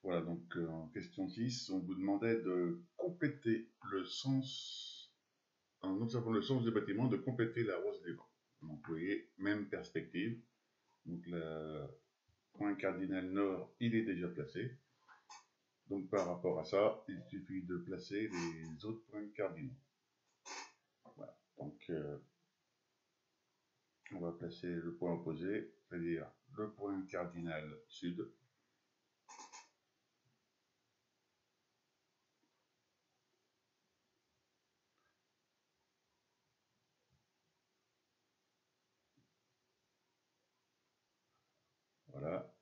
Voilà, donc en question 6, on vous demandait de compléter le sens, en observant le sens du bâtiment, de compléter la rose des vents. Donc vous voyez, même perspective. Donc le point cardinal nord, il est déjà placé. Donc par rapport à ça, il suffit de placer les autres points cardinaux. Voilà, donc on va placer le point opposé, c'est-à-dire le point cardinal sud. Voilà.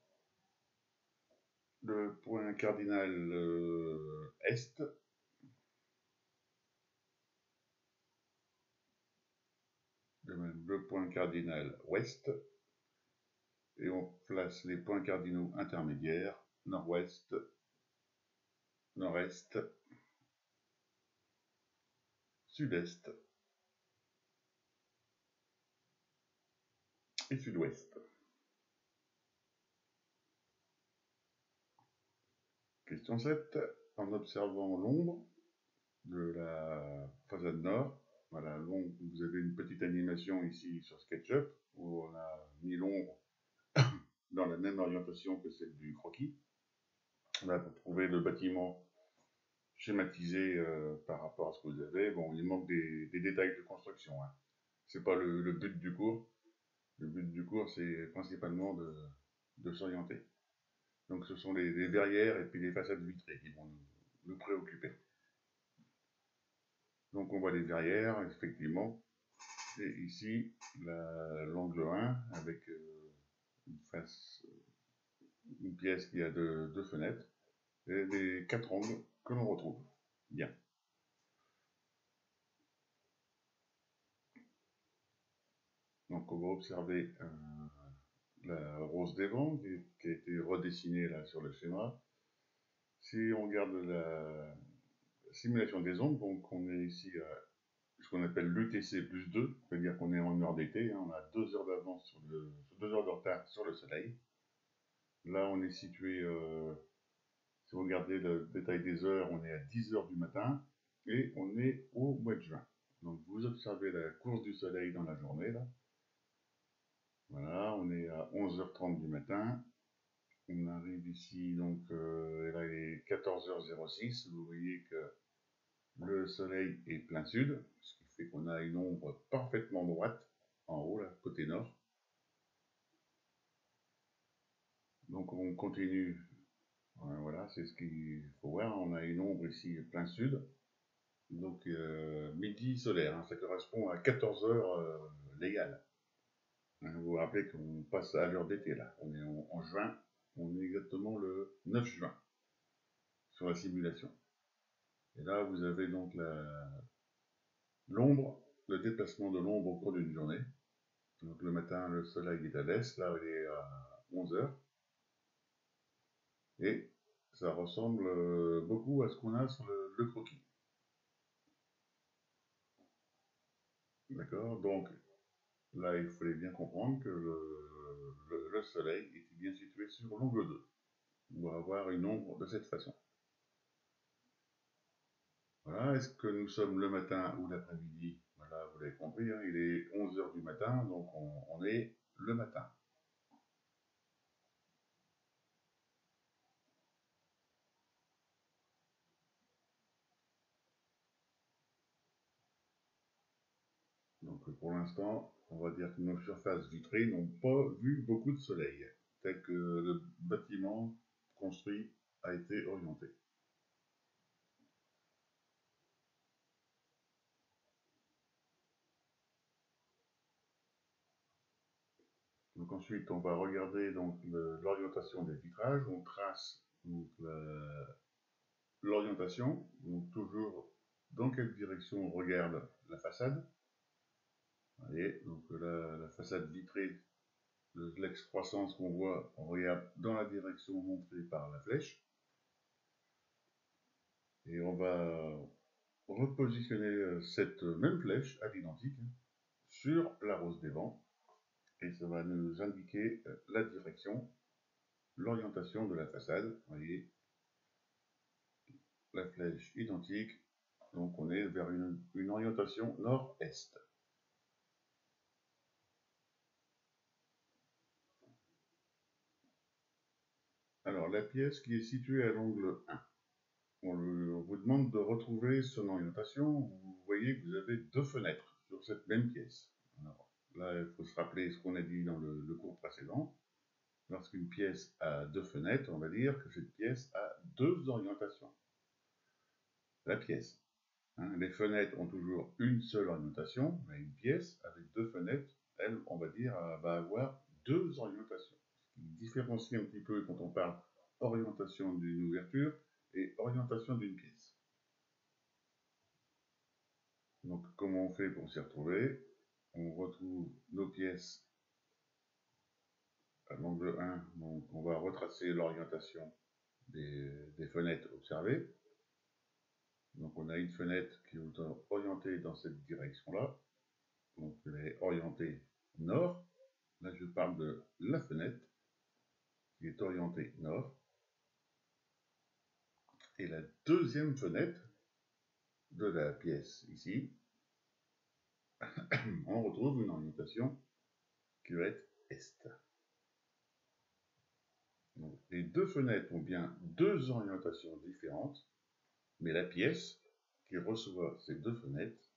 Le point cardinal est. De même, le point cardinal ouest. Et on place les points cardinaux intermédiaires, nord-ouest, nord-est, sud-est et sud-ouest. Question 7. En observant l'ombre de la façade nord, voilà, vous avez une petite animation ici sur SketchUp où on a mis l'ombre dans la même orientation que celle du croquis. Là, pour trouver le bâtiment schématisé par rapport à ce que vous avez, bon, il manque des détails de construction. Hein. C'est pas le but du cours. Le but du cours, c'est principalement de s'orienter. Donc ce sont les verrières et puis les façades vitrées qui vont nous préoccuper. Donc on voit les verrières, effectivement. Et ici, l'angle 1 avec une pièce qui a deux fenêtres et les 4 angles que l'on retrouve. Bien. Donc on va observer la rose des vents qui a été redessinée là sur le schéma. Si on regarde la simulation des ombres, donc on est ici à ce qu'on appelle l'UTC plus 2, c'est-à-dire qu'on est en heure d'été, hein, on a 2 heures d'avance 2 heures de retard sur le soleil. Là on est situé, si vous regardez le détail des heures, on est à 10 heures du matin et on est au mois de juin. Donc vous observez la course du soleil dans la journée là. Voilà, on est à 11h30 du matin. On arrive ici, donc là il est 14h06. Vous voyez que le soleil est plein sud, ce qui fait qu'on a une ombre parfaitement droite en haut, là, côté nord. Donc on continue. Voilà, c'est ce qu'il faut voir. On a une ombre ici plein sud. Donc midi solaire, hein, ça correspond à 14 heures légales. Hein, vous vous rappelez qu'on passe à l'heure d'été là. On est en juin. On est exactement le 9 juin sur la simulation. Et là, vous avez donc l'ombre, le déplacement de l'ombre au cours d'une journée. Donc le matin, le soleil est à l'est, là il est à 11h. Et ça ressemble beaucoup à ce qu'on a sur le croquis. D'accord. Donc là, il fallait bien comprendre que le soleil était bien situé sur l'angle 2. On va avoir une ombre de cette façon. Voilà, est-ce que nous sommes le matin ou l'après-midi? Voilà, vous l'avez compris, hein, il est 11h du matin, donc on est le matin. Donc pour l'instant, on va dire que nos surfaces vitrées n'ont pas vu beaucoup de soleil, tel que le bâtiment construit a été orienté. Donc ensuite, on va regarder l'orientation des vitrages. On trace l'orientation, donc toujours dans quelle direction on regarde la façade. Vous voyez, donc là, la façade vitrée de l'excroissance qu'on voit, on regarde dans la direction montrée par la flèche. Et on va repositionner cette même flèche à l'identique sur la rose des vents. Et ça va nous indiquer la direction, l'orientation de la façade. Vous voyez, la flèche identique, donc on est vers une orientation nord-est. Alors la pièce qui est située à l'angle 1, on vous demande de retrouver son orientation. Vous voyez que vous avez deux fenêtres sur cette même pièce. Alors, là, il faut se rappeler ce qu'on a dit dans le cours précédent. Lorsqu'une pièce a deux fenêtres, on va dire que cette pièce a deux orientations. La pièce. Les fenêtres ont toujours une seule orientation, mais une pièce avec deux fenêtres, elle, on va dire, va avoir deux orientations. Ce qui différencie un petit peu quand on parle orientation d'une ouverture et orientation d'une pièce. Donc, comment on fait pour s'y retrouver? On retrouve nos pièces à l'angle 1, donc on va retracer l'orientation des fenêtres observées. Donc, on a une fenêtre qui est orientée dans cette direction-là. Donc, elle est orientée nord. Là, je parle de la fenêtre qui est orientée nord. Et la deuxième fenêtre de la pièce ici, on retrouve une orientation qui va être est. Donc, les deux fenêtres ont bien deux orientations différentes, mais la pièce qui reçoit ces deux fenêtres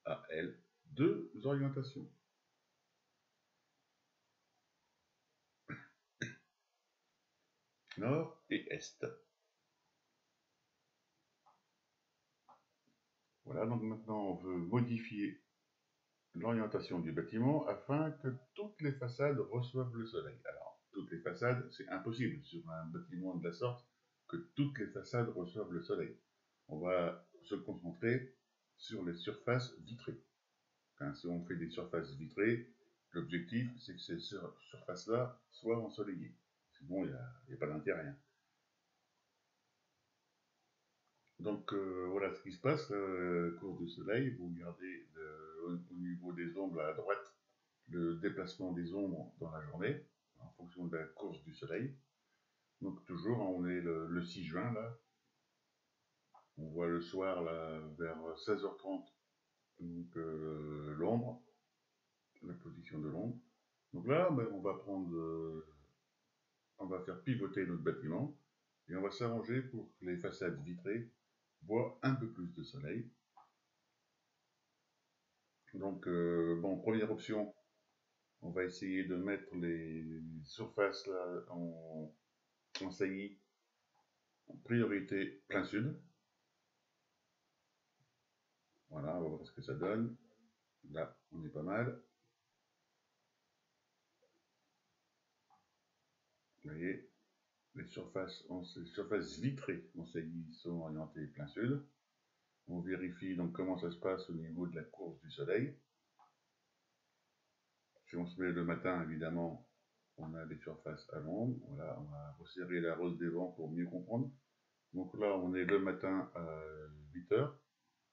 a, elle, deux orientations. Nord et est. Voilà, donc maintenant on veut modifier l'orientation du bâtiment afin que toutes les façades reçoivent le soleil. Alors, toutes les façades, c'est impossible sur un bâtiment de la sorte que toutes les façades reçoivent le soleil. On va se concentrer sur les surfaces vitrées. Si on fait des surfaces vitrées, l'objectif c'est que ces surfaces-là soient ensoleillées. Sinon, il n'y a pas d'intérêt. Donc voilà ce qui se passe, course du soleil, vous regardez au niveau des ombres à droite le déplacement des ombres dans la journée, en fonction de la course du soleil. Donc toujours, on est le 6 juin là, on voit le soir là, vers 16h30, donc l'ombre, la position de l'ombre. Donc là, ben, on va faire pivoter notre bâtiment, et on va s'arranger pour que les façades vitrées voient un peu plus de soleil. Donc, bon, première option, on va essayer de mettre les surfaces là en saillie, en priorité plein sud. Voilà, on va voir ce que ça donne. Là, on est pas mal. Vous voyez, les surfaces vitrées en saillie sont orientées plein sud. On vérifie donc comment ça se passe au niveau de la course du soleil. Si on se met le matin, évidemment, on a des surfaces à l'ombre. Voilà, on va resserrer la rose des vents pour mieux comprendre. Donc là, on est le matin à 8h.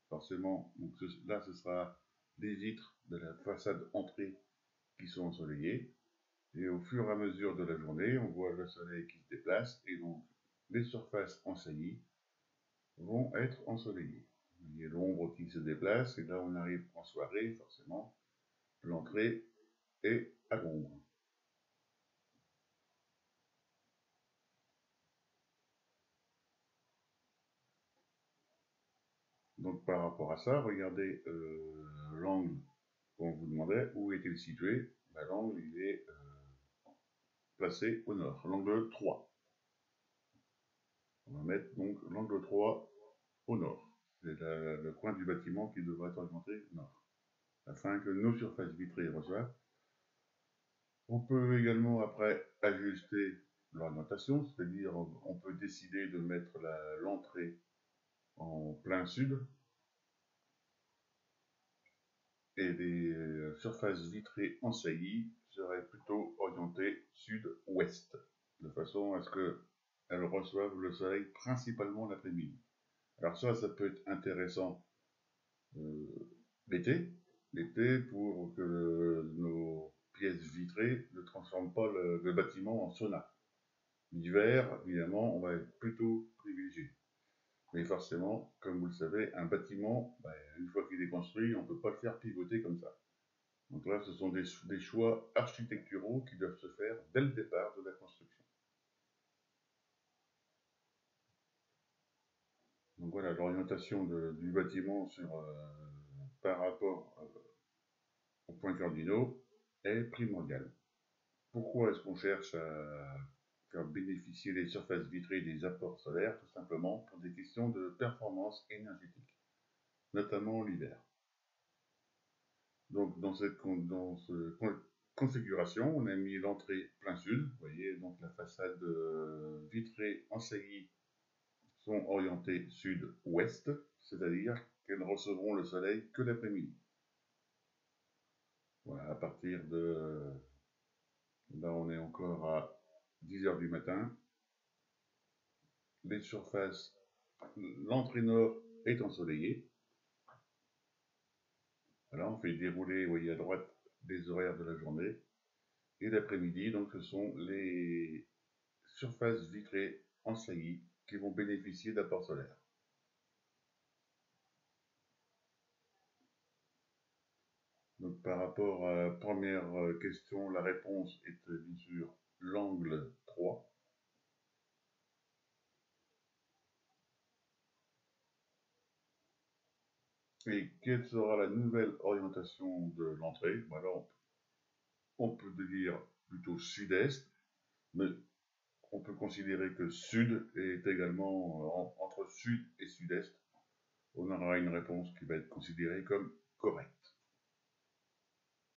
Forcément, donc là, ce sera les vitres de la façade entrée qui sont ensoleillées. Et au fur et à mesure de la journée, on voit le soleil qui se déplace et donc les surfaces en saillie vont être ensoleillées. Il y a l'ombre qui se déplace et là on arrive en soirée, forcément, l'entrée est à l'ombre. Donc par rapport à ça, regardez l'angle qu'on vous demandait, où est-il situé? L'angle il est placé au nord, l'angle 3. On va mettre donc l'angle 3 au nord. C'est le coin du bâtiment qui devrait être orienté nord, afin que nos surfaces vitrées reçoivent. On peut également après ajuster l'orientation, c'est-à-dire on peut décider de mettre l'entrée en plein sud et les surfaces vitrées en saillie seraient plutôt orientées sud-ouest, de façon à ce qu'elles reçoivent le soleil principalement l'après-midi. Alors ça peut être intéressant l'été pour que nos pièces vitrées ne transforment pas le bâtiment en sauna. L'hiver, évidemment, on va être plutôt privilégié. Mais forcément, comme vous le savez, un bâtiment, une fois qu'il est construit, on ne peut pas le faire pivoter comme ça. Donc là, ce sont des choix architecturaux qui doivent se faire dès le départ de la construction. Donc voilà, l'orientation du bâtiment par rapport aux points cardinaux est primordiale. Pourquoi est-ce qu'on cherche à faire bénéficier les surfaces vitrées des apports solaires? Tout simplement pour des questions de performance énergétique, notamment l'hiver. Donc dans cette configuration, on a mis l'entrée plein sud. Vous voyez, donc la façade vitrée en saillie sont orientées sud-ouest, c'est-à-dire qu'elles recevront le soleil que l'après-midi. Voilà, à partir de là, on est encore à 10 h du matin. Les surfaces, l'entrée nord est ensoleillée. Voilà, on fait dérouler, vous voyez à droite, les horaires de la journée. Et l'après-midi, donc ce sont les surfaces vitrées en saillie qui vont bénéficier d'apports solaires. Donc par rapport à la première question, la réponse est bien sûr l'angle 3. Et quelle sera la nouvelle orientation de l'entrée? Alors, on peut dire plutôt sud-est, mais on peut considérer que sud est également entre sud et sud-est. On aura une réponse qui va être considérée comme correcte.